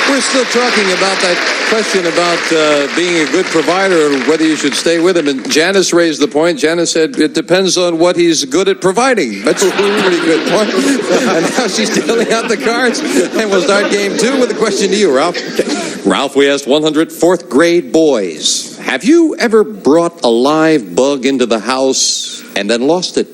We're still talking about that question about being a good provider and whether you should stay with him. And Janice raised the point. Janice said it depends on what he's good at providing. That's a pretty good point. And now she's dealing out the cards. And we'll start game 2 with a question to you, Ralph. Ralph, we asked 100 fourth grade boys. Have you ever brought a live bug into the house and then lost it?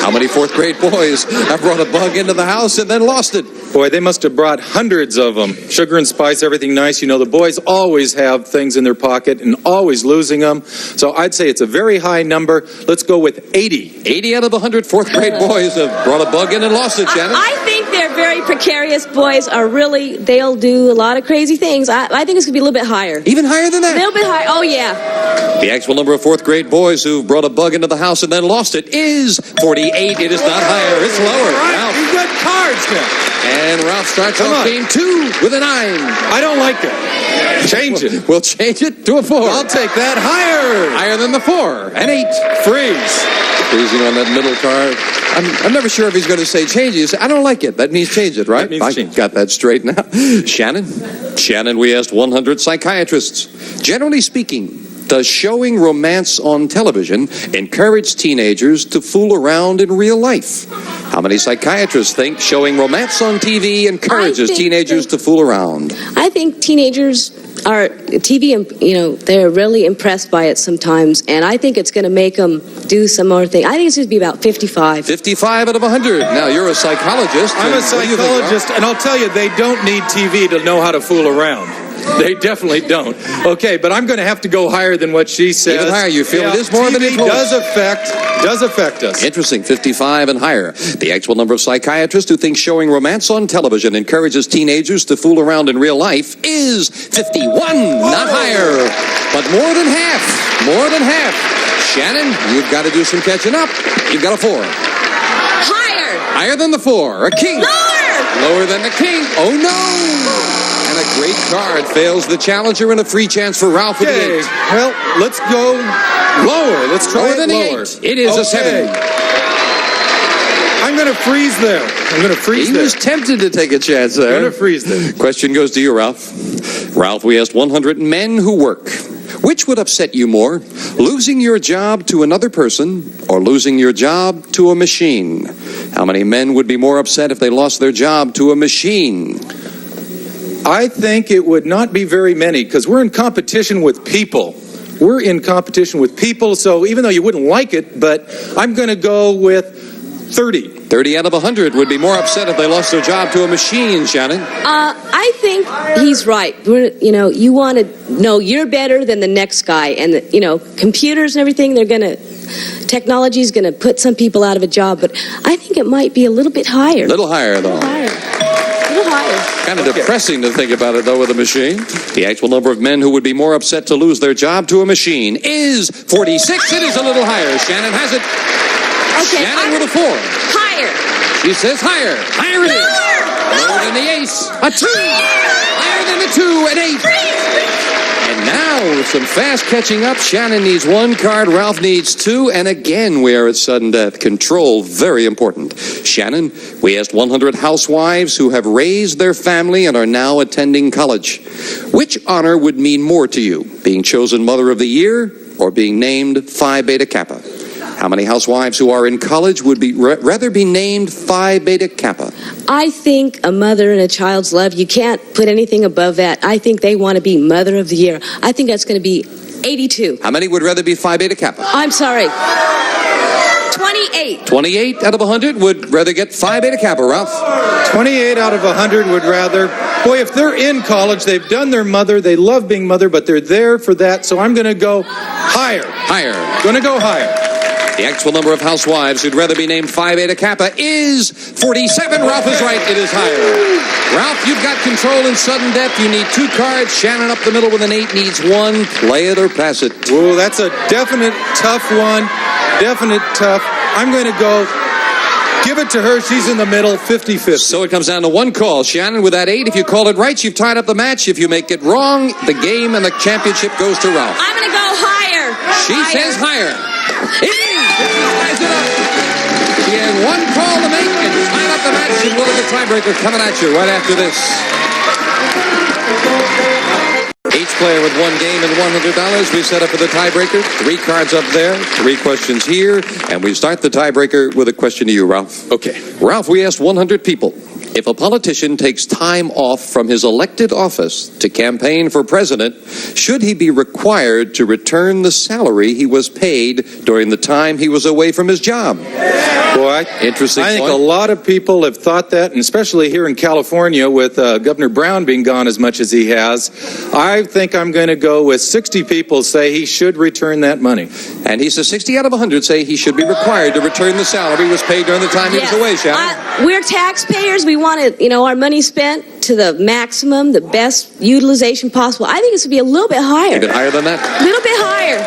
How many fourth grade boys have brought a bug into the house and then lost it? Boy, they must have brought hundreds of them. Sugar and spice, everything nice. You know, the boys always have things in their pocket and always losing them. So I'd say it's a very high number. Let's go with 80. 80 out of 100 fourth grade boys have brought a bug in and lost it, Janet. I think they're very precarious. Boys are really, they'll do a lot of crazy things. I think it's going to be a little bit higher. Even higher than that? A little bit higher. Oh, yeah. The actual number of fourth grade boys who've brought a bug into the house and then lost it is 48. It is not higher. It's lower. All right, Ralph. you've got cards now. And Ralph starts off game 2 with a 9. I don't like it. Change it. We'll change it to a 4. I'll take that higher. Higher than the 4. An 8. Freeze. Freezing on that middle card. I'm never sure if he's going to say change it. I don't like it. That means change it, right? That means change. Got that straight now. Shannon, we asked 100 psychiatrists. Generally speaking, does showing romance on television encourage teenagers to fool around in real life? How many psychiatrists think showing romance on TV encourages teenagers to fool around? I think teenagers are TV, they're really impressed by it sometimes, and I think it's going to make them do some more things. I think it's going to be about 55. 55 out of 100. Now, you're a psychologist. I'm a psychologist, and I'll tell you, they don't need TV to know how to fool around. They definitely don't. Okay, but I'm going to have to go higher than what she says. Even higher. You feel it is more TV than influence. does affect us. Interesting. 55 and higher. The actual number of psychiatrists who think showing romance on television encourages teenagers to fool around in real life is 51. Not higher, but more than half. More than half. Shannon, you've got to do some catching up. You've got a 4. Higher. Higher than the 4. A king. Lower. Lower than the king. Oh, no. And a great card fails the challenger and a free chance for Ralph with the 8. Well, let's go lower. Let's try lower than lower. The 8. It is a 7. I'm going to freeze there. He was tempted to take a chance there. I'm going to freeze there. Question goes to you, Ralph. Ralph, we asked 100 men who work. Which would upset you more, losing your job to another person or losing your job to a machine? How many men would be more upset if they lost their job to a machine? I think it would not be very many, because we're in competition with people. We're in competition with people, so even though you wouldn't like it, but I'm going to go with 30. 30 out of 100 would be more upset if they lost their job to a machine, Shannon. I think he's right. You want to know you're better than the next guy. And, computers and everything, technology is going to put some people out of a job. But I think it might be a little bit higher. A little higher, though. Kind of depressing to think about it, though, with a machine. The actual number of men who would be more upset to lose their job to a machine is 46. It is a little higher. Shannon has it. Okay, Shannon with a 4. Higher. She says higher. Higher it is. Lower than the ace. A 2. Higher than the 2. An 8. And now, with some fast catching up, Shannon needs 1 card, Ralph needs 2, and again we are at sudden death. Control, very important. Shannon, we asked 100 housewives who have raised their family and are now attending college. Which honor would mean more to you, being chosen Mother of the Year or being named Phi Beta Kappa? How many housewives who are in college would rather be named Phi Beta Kappa? I think a mother and a child's love, you can't put anything above that. I think they want to be Mother of the Year. I think that's going to be 82. How many would rather be Phi Beta Kappa? I'm sorry. 28. 28 out of 100 would rather get Phi Beta Kappa, Ralph. 28 out of 100 would rather. Boy, if they're in college, they've done their mother, they love being mother, but they're there for that, so I'm going to go higher. Higher. Going to go higher. The actual number of housewives who'd rather be named Phi Beta Kappa is 47. Ralph is right. It is higher. Ralph, you've got control in sudden death. You need 2 cards. Shannon up the middle with an 8 needs 1. Play it or pass it. Ooh, that's a definite tough one. Definite tough. I'm going to go give it to her. She's in the middle, 50-50. So it comes down to 1 call. Shannon with that 8. If you call it right, you've tied up the match. If you make it wrong, the game and the championship goes to Ralph. I'm going to go higher. She says higher. It is. She ties it up. She had 1 call to make and tied up the match. And we'll have the tiebreaker coming at you right after this. Each player with one game and $100. We set up for the tiebreaker. 3 cards up there, 3 questions here, and we start the tiebreaker with a question to you, Ralph. Okay. Ralph, we asked 100 people. If a politician takes time off from his elected office to campaign for president, should he be required to return the salary he was paid during the time he was away from his job? Boy, Interesting I think point. a lot of people have thought that, and especially here in California with Governor Brown being gone as much as he has. I think I'm going to go with 60 people say he should return that money. And he says 60 out of 100 say he should be required to return the salary he was paid during the time he was away, Shannon. We're taxpayers. We want our money spent to the maximum, the best utilization possible. I think it should be a little bit higher. A bit higher than that? A little bit higher.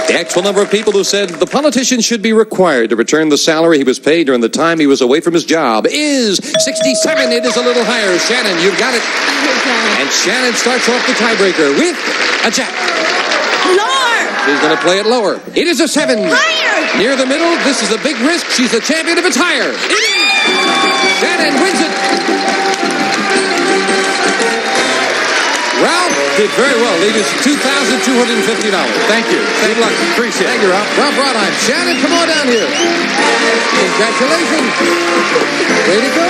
The actual number of people who said the politician should be required to return the salary he was paid during the time he was away from his job is 67. It is a little higher. Shannon, you've got it. And Shannon starts off the tiebreaker with a jack. Lower. She's going to play it lower. It is a 7. Higher. Near the middle, this is a big risk. She's the champion if it's higher. It is. Shannon wins it. Ralph did very well. Lead us $2,250. Thank you. Good luck. Appreciate it. Thank you, Ralph. Ralph Brodheim. Shannon, come on down here. Congratulations. Way to go.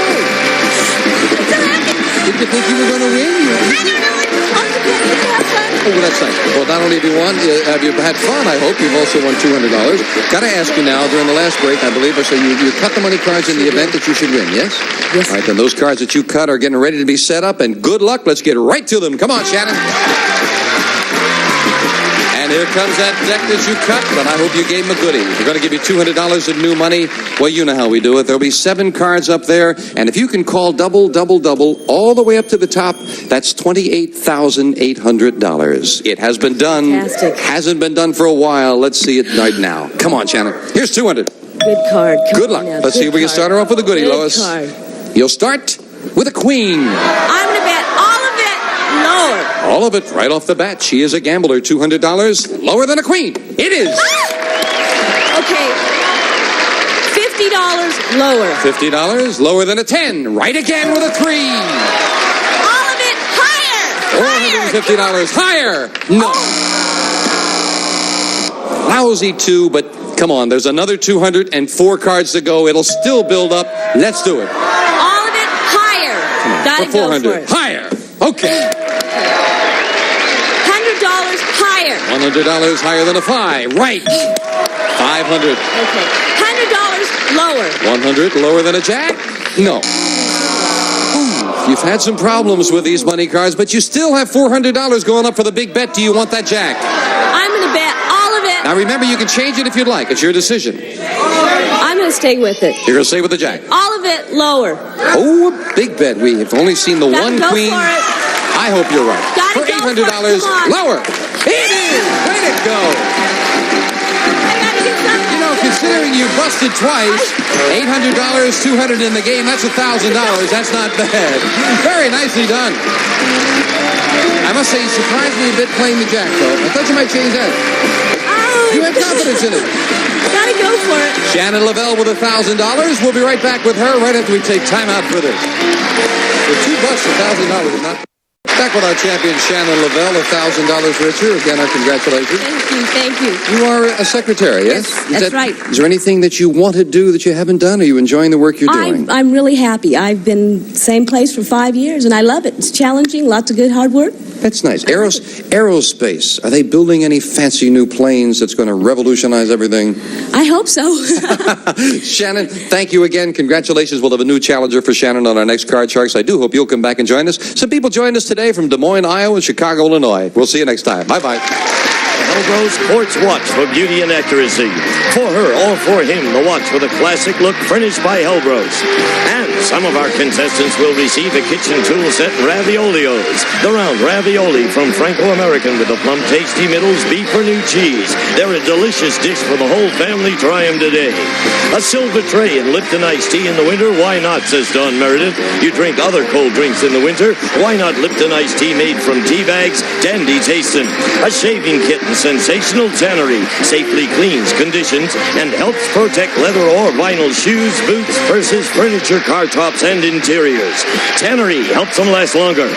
Did you think you were going to win? I don't know. Oh, well, that's nice. Well, not only have you won, have you had fun, I hope. You've also won $200. Got to ask you now, during the last break, I believe I said you cut the money cards in the event that you should win, yes? Yes. All right, then those cards that you cut are getting ready to be set up, and good luck. Let's get right to them. Come on, Shannon. And here comes that deck that you cut, but I hope you gave him a goodie. We're going to give you $200 in new money. Well, you know how we do it. There'll be 7 cards up there, and if you can call double, double, double, all the way up to the top, that's $28,800. It has been done. Fantastic. Hasn't been done for a while. Let's see it right now. Come on, Shannon. Here's 200. Good card. Good luck. Let's see if we can start her off with a goodie, Good Lois. Card. You'll start with a queen. I'm going to bet all of it lower. All of it right off the bat. She is a gambler. $200 lower than a queen. It is. Okay. $50 lower. $50 lower than a 10. Right again with a 3. All of it higher. $450 higher. No. Lousy 2, but come on. There's another 204 cards to go. It'll still build up. Let's do it. All of it higher. Gotta For go for 400. it. Higher. Okay. $100 higher. $100 higher than a 5. Right. 500. Okay. $100 lower. 100 lower than a jack? No. You've had some problems with these money cards, but you still have $400 going up for the big bet. Do you want that jack? I'm going to bet all of it. Now remember, you can change it if you'd like. It's your decision. I'm going to stay with it. You're going to stay with the jack. All of it lower. Oh, a big bet. We have only seen the Gotta one go queen. for it. I hope you're right. Gotta For go $800 for it. Come on. lower. It is. Way to go. I got to get something. You know, considering you busted twice, $800, $200 in the game, that's $1,000. That's not bad. Very nicely done. I must say, you surprised me a bit playing the jack, though. I thought you might change that. Oh, You have confidence in it. Gotta go for it. Shannon Lavelle with $1,000. We'll be right back with her right after we take time out for this. For $2, $1,000. Not back with our champion, Shannon Lavelle, $1,000 richer. Again, our congratulations. Thank you. You are a secretary, yes? Yes, that's right. Is there anything that you want to do that you haven't done? Are you enjoying the work you're doing? I'm really happy. I've been same place for 5 years, and I love it. It's challenging, lots of good hard work. That's nice. Aerospace. Are they building any fancy new planes that's going to revolutionize everything? I hope so. Shannon, thank you again. Congratulations. We'll have a new challenger for Shannon on our next Card Sharks. I do hope you'll come back and join us. Some people joined us today from Des Moines, Iowa, and Chicago, Illinois. We'll see you next time. Bye-bye. Elbro Sports Watch for beauty and accuracy. For her or for him, the watch with a classic look furnished by Elbros. And some of our contestants will receive a kitchen tool set Raviolios. The round ravioli from Franco-American with the plump, tasty middles, beef or new cheese. They're a delicious dish for the whole family. Try them today. A silver tray and Lipton iced tea in the winter. Why not, says Don Meredith. You drink other cold drinks in the winter. Why not Lipton iced tea made from tea bags? Dandy tasting. A shaving kit and sensational tannery. Safely cleans, conditions, and helps protect leather or vinyl shoes, boots, purses, furniture, car tops, and interiors. Tannery helps them last longer.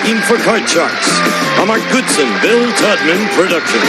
Looking for Card Sharks, a Mark Goodson-Bill Todman production.